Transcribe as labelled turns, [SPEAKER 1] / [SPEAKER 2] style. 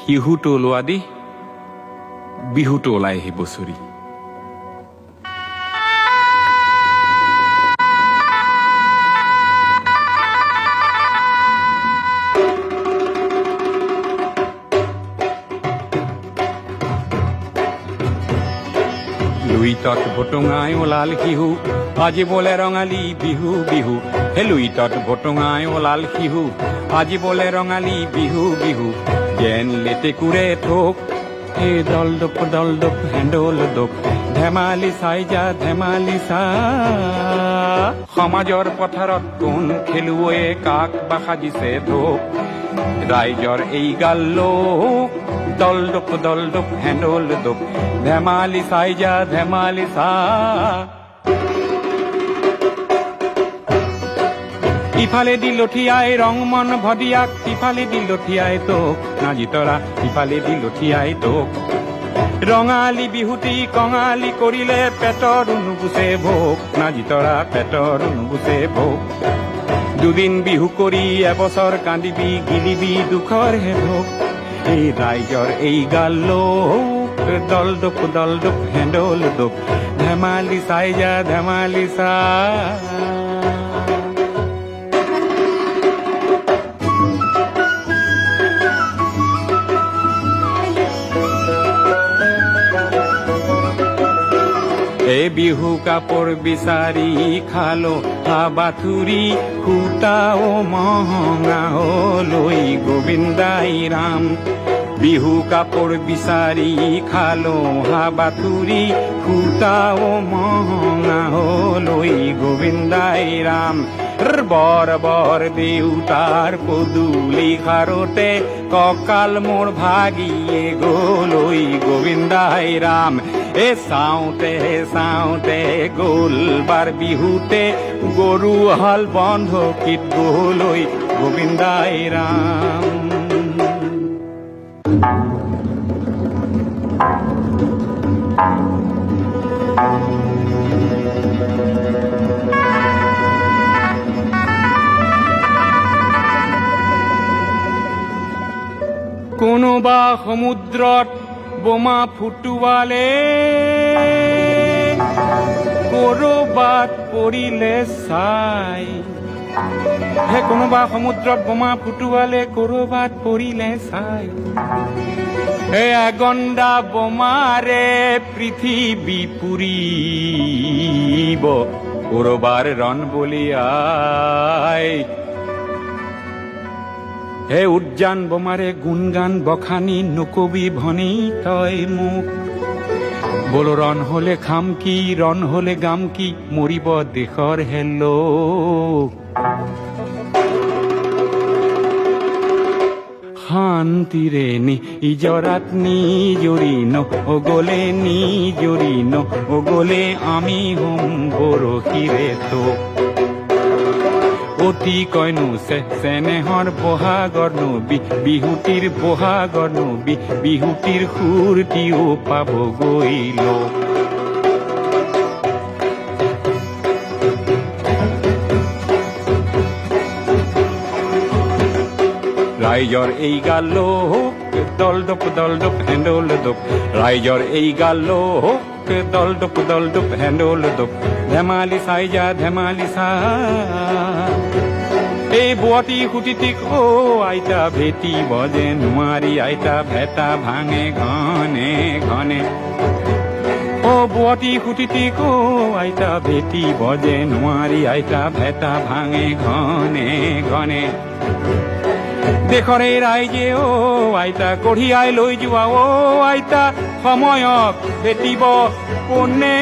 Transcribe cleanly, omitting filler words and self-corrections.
[SPEAKER 1] শিহুটো ওলোৱা দি বিহুটো ওলাই আহি বছৰি লুইতত ভটুঙাই ওলাল শিহু আজি বোলে ৰঙালী বিহু বিহু হে লুইতত ভটুঙাই ওলাল শিহু আজি বোলে ৰঙালী বিহু বিহু যেন লেটেকুৰে ঠোক হে দল দপ হেণ্ডল দপ ধেমালি চাই যা ধেমালি চা সমাজৰ পথাৰত কোন খেলুৱৈয়ে কাক বা সাজিছে ধোক ৰাইজৰ এই গাল লোক দল দপ হেণ্ডল দপ ধেমালি চাই যা ধেমালি চা ইফালে দি লঠিয়াই ৰংমন ভদিয়াক ইফালে দি লঠিয়াই তোক নাজি তৰা ইফালে দি লঠিয়াই তোক ৰঙালী বিহুটি কঙালী কৰিলে পেটৰ নুগুচে ভোক নাজি তৰা পেটৰ নুগুচে ভোক দুদিন বিহু কৰি এবছৰ কান্দিবি গিলিবি দুখৰ হে ভোক এই ৰাইজৰ এই গাল লোক দল দপ হেণ্ডল দপ ধেমালি চাই যা ধেমালি চা এ বিহু কাপোৰ বিচাৰি খালো হাবাথুৰি সূতাও মহঙা লৈ গোবিন্দাই ৰাম বিহু কাপোৰ বিচাৰি খালো হাবাথুৰি সূতাও মহঙা লৈ গোবিন্দাই ৰাম বৰ বৰ দেউতাৰ পদূলি খাৰোতে কঁকাল মোৰ ভাগিয়ে গলৈ গোবিন্দাই ৰাম এ চাওঁতে গ'ল বাৰ বিহুতে গৰু হাল বন্ধকীত গলৈ গোবিন্দাই ৰাম কোনোবা সমুদ্ৰত বোমা ফুটুৱালে কৰবাত পৰিলে চাই হে কোনোবা সমুদ্ৰত বোমা ফুটুৱালে কৰবাত পৰিলে চাই হে আগন্দা বোমাৰে পৃথিৱী পুৰিব কৰবাৰ ৰণ বলিয়াই হে উদ্যান বোমাৰে গুণগান বখানি নকবি ভনী তই মোক বোলো ৰণ হলে খাম কি ৰণ হলে গাম কি মৰিব দেশৰ হেল্লো শান্তিৰে নিজৰাত নিজৰি নগলে নিজৰি নগলে আমি হম বৰশীৰে তোক অতি কইনো চেনেহৰ বহাগৰ নবী বিহুটিৰ বহাগৰ নবী বিহুটিৰ সুৰটিও পাবগৈ লোক ৰাইজৰ এই গাল লোক দল দপ হেণ্ডল দপ ৰাইজৰ এই গাল লোক দল দপ হেণ্ডল দপ ধেমালি চাই যা ধেমালি চা এই বুৱতী সুতিটিক আইতা ভেটিব যে নোৱাৰি আইতা ভেটা ভাঙে ঘনে ঘনে বুৱতী সুতিটিক আইতা ভেটিব যে নোৱাৰি আইতা ভেটা ভাঙে ঘনে ঘনে দেশৰে ৰাইজে আইতা কঢ়িয়াই লৈ যোৱা আইতা সময়ক ভেটিব কোনে